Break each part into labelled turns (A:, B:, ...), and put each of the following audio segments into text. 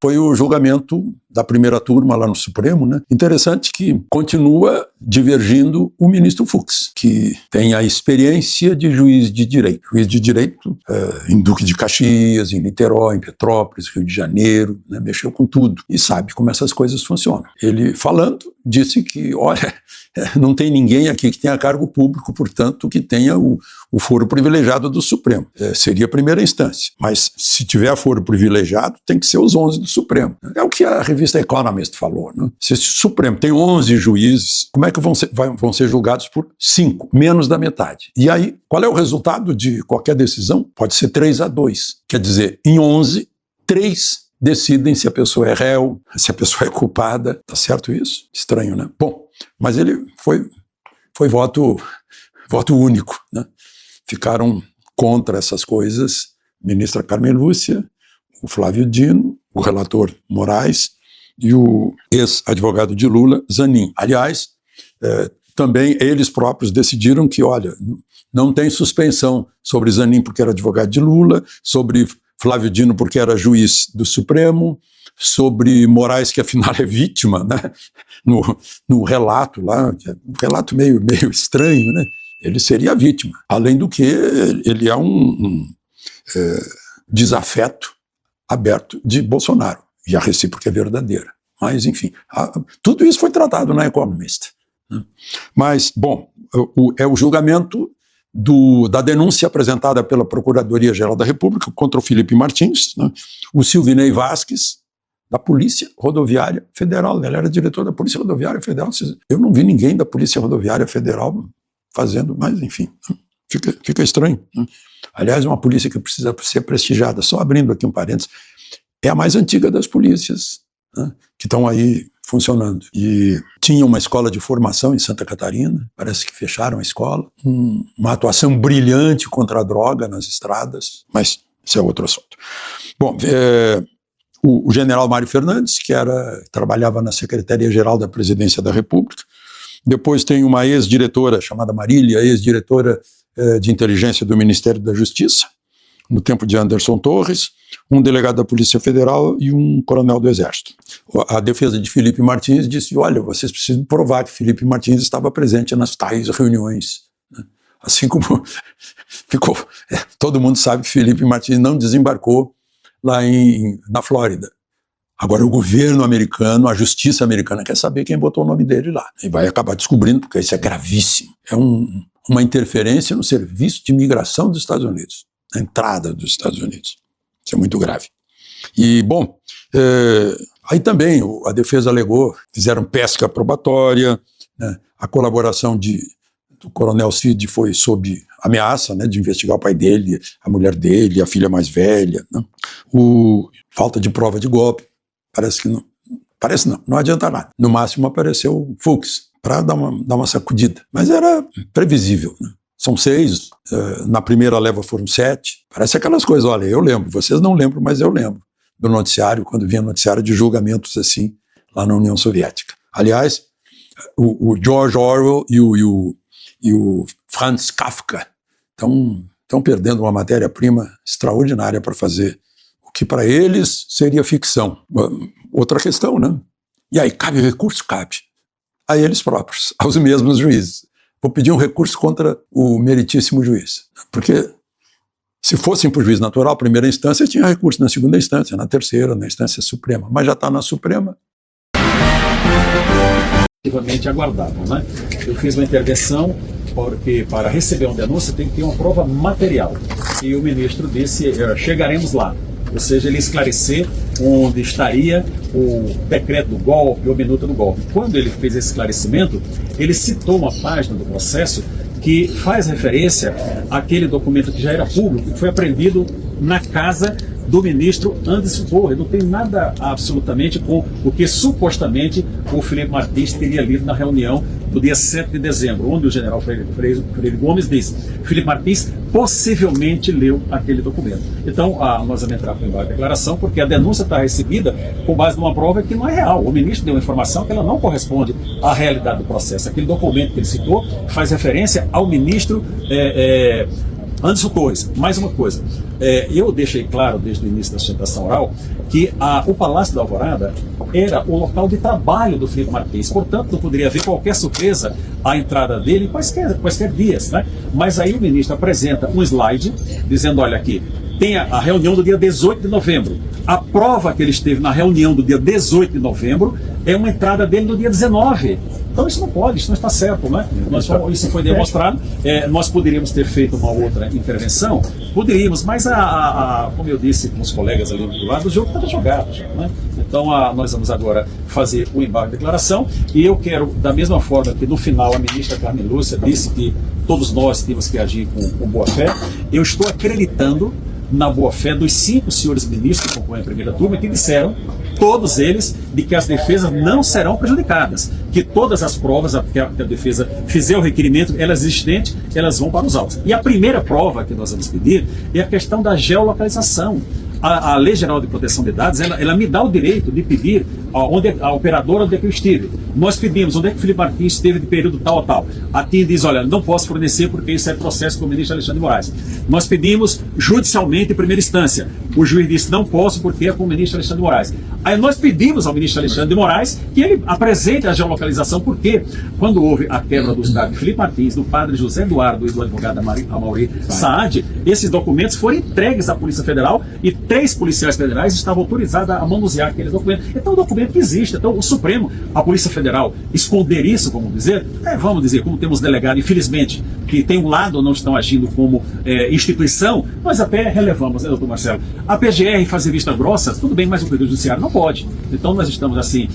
A: foi o julgamento da primeira turma lá no Supremo, né? Interessante que continua divergindo o ministro Fux, que tem a experiência de juiz de direito. Juiz de direito em Duque de Caxias, em Niterói, em Petrópolis, Rio de Janeiro, né? Mexeu com tudo e sabe como essas coisas funcionam. Ele, falando, disse que, olha, não tem ninguém aqui que tenha cargo público, portanto, que tenha o foro privilegiado do Supremo. Seria a primeira instância. Mas, se tiver foro privilegiado, tem que ser os 11 do Supremo. É o que a revista Economist falou, né? Se o Supremo tem 11 juízes, como é que vão ser julgados por 5, menos da metade? E aí, qual é o resultado de qualquer decisão? Pode ser 3-2. Quer dizer, em 11, 3 decidem se a pessoa é réu, se a pessoa é culpada. Tá certo isso? Estranho, né? Bom, mas ele foi voto único, né? Ficaram contra essas coisas a ministra Carmen Lúcia, o Flávio Dino, o relator Moraes e o ex-advogado de Lula, Zanin. Aliás, também eles próprios decidiram que, olha, não tem suspensão sobre Zanin porque era advogado de Lula, sobre Flávio Dino porque era juiz do Supremo, sobre Moraes, que afinal é vítima, né? No relato lá, um relato meio estranho, né? Ele seria a vítima. Além do que, ele é um desafeto aberto de Bolsonaro. E a recíproca é verdadeira. Mas, enfim, tudo isso foi tratado na Economist, né? Mas, bom, é o julgamento da denúncia apresentada pela Procuradoria-Geral da República contra o Felipe Martins, né? O Silvinei Vasquez, da Polícia Rodoviária Federal. Ele era diretor da Polícia Rodoviária Federal. Eu não vi ninguém da Polícia Rodoviária Federal fazendo, mas, enfim, fica estranho, né? Aliás, é uma polícia que precisa ser prestigiada. Só abrindo aqui um parênteses, é a mais antiga das polícias, né, que estão aí funcionando. E tinha uma escola de formação em Santa Catarina, parece que fecharam a escola, uma atuação brilhante contra a droga nas estradas, mas isso é outro assunto. Bom, o general Mário Fernandes, que trabalhava na Secretaria-Geral da Presidência da República, depois tem uma ex-diretora chamada Marília, ex-diretora de inteligência do Ministério da Justiça, no tempo de Anderson Torres, um delegado da Polícia Federal e um coronel do Exército. A defesa de Felipe Martins disse, olha, vocês precisam provar que Felipe Martins estava presente nas tais reuniões, né? Assim como ficou, todo mundo sabe que Felipe Martins não desembarcou lá na Flórida. Agora o governo americano, a justiça americana quer saber quem botou o nome dele lá. E vai acabar descobrindo, porque isso é gravíssimo. É uma interferência no serviço de imigração dos Estados Unidos, na entrada dos Estados Unidos. Isso é muito grave. E, bom, aí também a defesa alegou, fizeram pesca probatória, né, a colaboração do coronel Cid foi sob ameaça, né, de investigar o pai dele, a mulher dele, a filha mais velha, né, falta de prova de golpe, não adianta nada. No máximo apareceu o Fux, para dar uma sacudida, mas era previsível, né? São 6, na primeira leva foram 7, parece aquelas coisas, olha, eu lembro, vocês não lembram, mas eu lembro do noticiário, quando vinha noticiário de julgamentos assim, lá na União Soviética. Aliás, o George Orwell e o Franz Kafka estão perdendo uma matéria-prima extraordinária para fazer o que para eles seria ficção. Outra questão, né? E aí, cabe recurso? Cabe. A eles próprios, aos mesmos juízes. Vou pedir um recurso contra o meritíssimo juiz. Porque se fossem para o juiz natural, primeira instância, tinha recurso na segunda instância, na terceira, na instância suprema. Mas já está na Suprema.
B: Aguardavam, né? Eu fiz uma intervenção porque para receber uma denúncia tem que ter uma prova material. E o ministro disse, chegaremos lá. Ou seja, ele esclarecer onde estaria o decreto do golpe ou minuta do golpe. Quando ele fez esse esclarecimento, ele citou uma página do processo que faz referência àquele documento que já era público, que foi apreendido na casa do ministro Anderson Torres. Não tem nada absolutamente com o que supostamente o Felipe Martins teria lido na reunião do dia 7 de dezembro, onde o general Freire Gomes disse: Felipe Martins possivelmente leu aquele documento. Então, nós vamos entrar com a declaração, porque a denúncia está recebida com base numa prova que não é real. O ministro deu uma informação que ela não corresponde à realidade do processo. Aquele documento que ele citou faz referência ao ministro Antes de coisa, mais uma coisa. Eu deixei claro desde o início da sustentação oral que o Palácio da Alvorada era o local de trabalho do Filipe Martins, portanto não poderia haver qualquer surpresa à entrada dele em quaisquer dias, né? Mas aí o ministro apresenta um slide dizendo, olha aqui, tem a reunião do dia 18 de novembro. A prova que ele esteve na reunião do dia 18 de novembro é uma entrada dele no dia 19. Então isso não pode, isso não está certo, né? Isso foi demonstrado. Nós poderíamos ter feito uma outra intervenção, poderíamos, mas como eu disse com os colegas ali do lado, o jogo estava jogado já, né? Então nós vamos agora fazer o embargo de declaração e eu quero, da mesma forma que no final a ministra Carmen Lúcia disse que todos nós temos que agir com boa fé, eu estou acreditando na boa-fé dos 5 senhores ministros que compõem a primeira turma, que disseram, todos eles, de que as defesas não serão prejudicadas, que todas as provas que a defesa fizer o requerimento, elas existentes, elas vão para os autos. E a primeira prova que nós vamos pedir é a questão da geolocalização. A Lei Geral de Proteção de Dados, ela me dá o direito de pedir a operadora onde é que eu estive. Nós pedimos onde é que o Filipe Martins esteve de período tal a tal. A TIM diz, olha, não posso fornecer porque isso é processo com o ministro Alexandre de Moraes. Nós pedimos judicialmente em primeira instância. O juiz disse, não posso porque é com o ministro Alexandre de Moraes. Aí nós pedimos ao ministro Alexandre de Moraes que ele apresente a geolocalização, porque quando houve a quebra dos dados de Filipe Martins, do padre José Eduardo e do advogado Amaury Saad, esses documentos foram entregues à Polícia Federal e 3 policiais federais estavam autorizados a manusear aqueles documentos. Então é um documento que existe. Então o Supremo, a Polícia Federal, esconder isso, vamos dizer, como temos delegado, infelizmente, que tem um lado não estão agindo como instituição, nós até relevamos, né, doutor Marcelo? A PGR fazer vista grossa, tudo bem, mas o Poder Judiciário não pode. Então nós estamos, assim,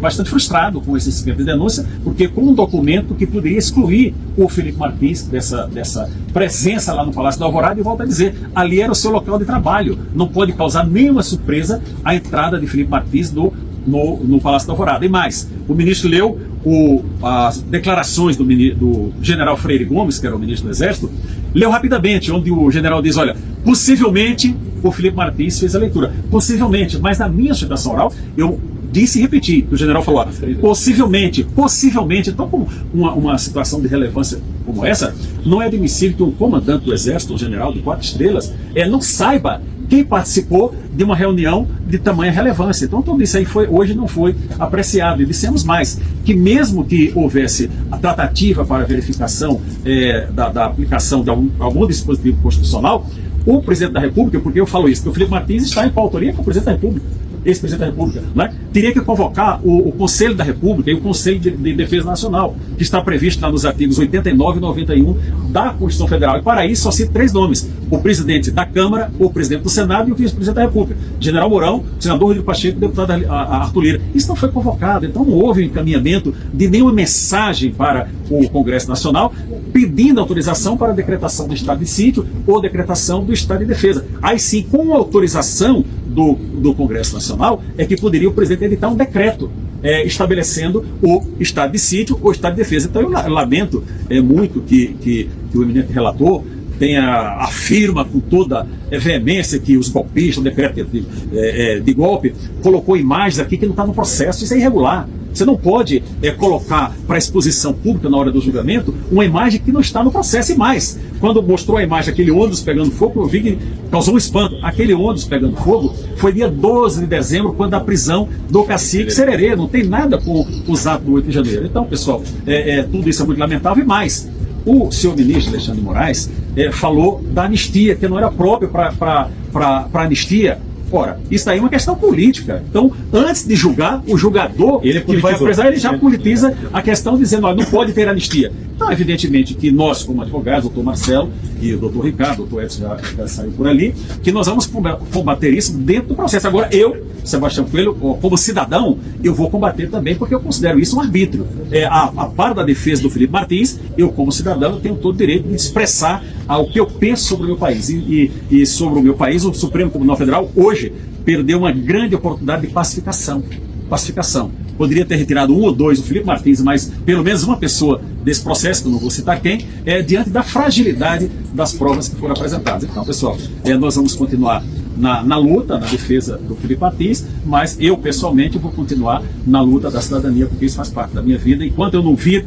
B: bastante frustrados com esse esquema de denúncia, porque com um documento que poderia excluir o Filipe Martins dessa presença lá no Palácio da Alvorada, e volto a dizer, ali era o seu local de trabalho. Não pode causar nenhuma surpresa a entrada de Filipe Martins no Palácio da Alvorada. E mais, o ministro leu as declarações do general Freire Gomes, que era o ministro do Exército, leu rapidamente, onde o general diz, olha, possivelmente o Filipe Martins fez a leitura. Possivelmente, mas na minha sustentação oral, eu disse e repeti, que o general falou, possivelmente. Então, com uma situação de relevância como essa, não é admissível que um comandante do Exército, um general de 4 estrelas, não saiba quem participou de uma reunião de tamanha relevância. Então tudo isso aí hoje não foi apreciado. E dissemos mais, que mesmo que houvesse a tratativa para a verificação da aplicação de algum dispositivo constitucional, o presidente da República, porque eu falo isso, porque o Filipe Martins está em coautoria com o presidente da República, ex-presidente da República, né? Teria que convocar o Conselho da República e o Conselho de Defesa Nacional, que está previsto lá nos artigos 89 e 91 da Constituição Federal. E para isso só cito 3 nomes: o presidente da Câmara, o presidente do Senado e o vice-presidente da República. General Mourão, senador Rodrigo Pacheco e deputado Arthur Lira. Isso não foi convocado, então não houve encaminhamento de nenhuma mensagem para o Congresso Nacional pedindo autorização para a decretação do estado de sítio ou decretação do estado de defesa. Aí sim, com autorização do Congresso Nacional, é que poderia o presidente editar um decreto estabelecendo o estado de sítio ou estado de defesa. Então eu lamento muito que o eminente relator afirma com toda veemência que os golpistas, o decreto de golpe, colocou imagens aqui que não está no processo. Isso é irregular. Você não pode colocar para exposição pública na hora do julgamento uma imagem que não está no processo. E mais, quando mostrou a imagem, aquele ônibus pegando fogo, eu vi que causou um espanto. Aquele ônibus pegando fogo foi dia 12 de dezembro, quando a prisão do cacique Sererê. Não tem nada com os atos do 8 de janeiro. Então, pessoal, tudo isso é muito lamentável. E mais, o senhor ministro Alexandre de Moraes falou da anistia, que não era próprio para anistia. Ora, isso aí é uma questão política. Então, antes de julgar, o julgador que vai apresar, ele já politiza a questão, dizendo, olha, não pode ter anistia. Então, evidentemente que nós, como advogados, doutor Marcelo e o doutor Ricardo, o doutor Edson já saiu por ali, que nós vamos combater isso dentro do processo. Agora, eu, Sebastião Coelho, como cidadão, eu vou combater também, porque eu considero isso um arbítrio. A par da defesa do Filipe Martins, eu, como cidadão, tenho todo o direito de expressar o que eu penso sobre o meu país. E sobre o meu país, o Supremo Tribunal Federal, hoje, perdeu uma grande oportunidade de pacificação. Poderia ter retirado 1 ou 2 o Filipe Martins, mas pelo menos uma pessoa desse processo, que eu não vou citar quem, diante da fragilidade das provas que foram apresentadas. Então, pessoal, nós vamos continuar na luta, na defesa do Filipe Martins, mas eu, pessoalmente, vou continuar na luta da cidadania, porque isso faz parte da minha vida. Enquanto eu não vir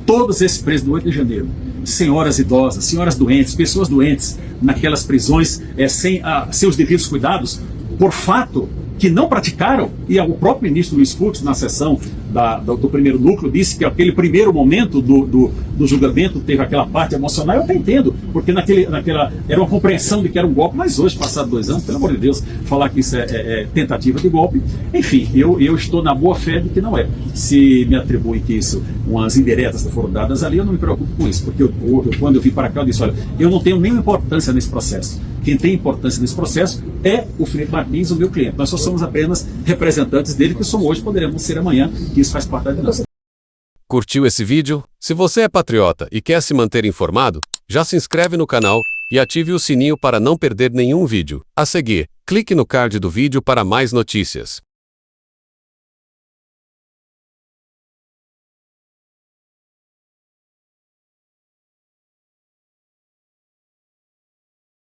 B: todos esses presos do 8 de janeiro senhoras idosas, senhoras doentes, pessoas doentes naquelas prisões sem seus devidos cuidados, por fato que não praticaram, e o próprio ministro Luiz Fux, na sessão do primeiro núcleo, disse que aquele primeiro momento do julgamento teve aquela parte emocional. Eu até entendo, porque era uma compreensão de que era um golpe, mas hoje, passados 2 anos, pelo amor de Deus, falar que isso é tentativa de golpe, enfim, eu estou na boa fé de que não é. Se me atribuem que isso, umas indiretas que foram dadas ali, eu não me preocupo com isso, porque quando eu vim para cá, eu disse, olha, eu não tenho nenhuma importância nesse processo. Quem tem importância nesse processo é o Felipe Martins, o meu cliente. Nós só somos apenas representantes dele, que somos hoje, poderemos ser amanhã, que isso faz parte da dinâmica.
C: Curtiu esse vídeo? Se você é patriota e quer se manter informado, já se inscreve no canal e ative o sininho para não perder nenhum vídeo. A seguir, clique no card do vídeo para mais notícias.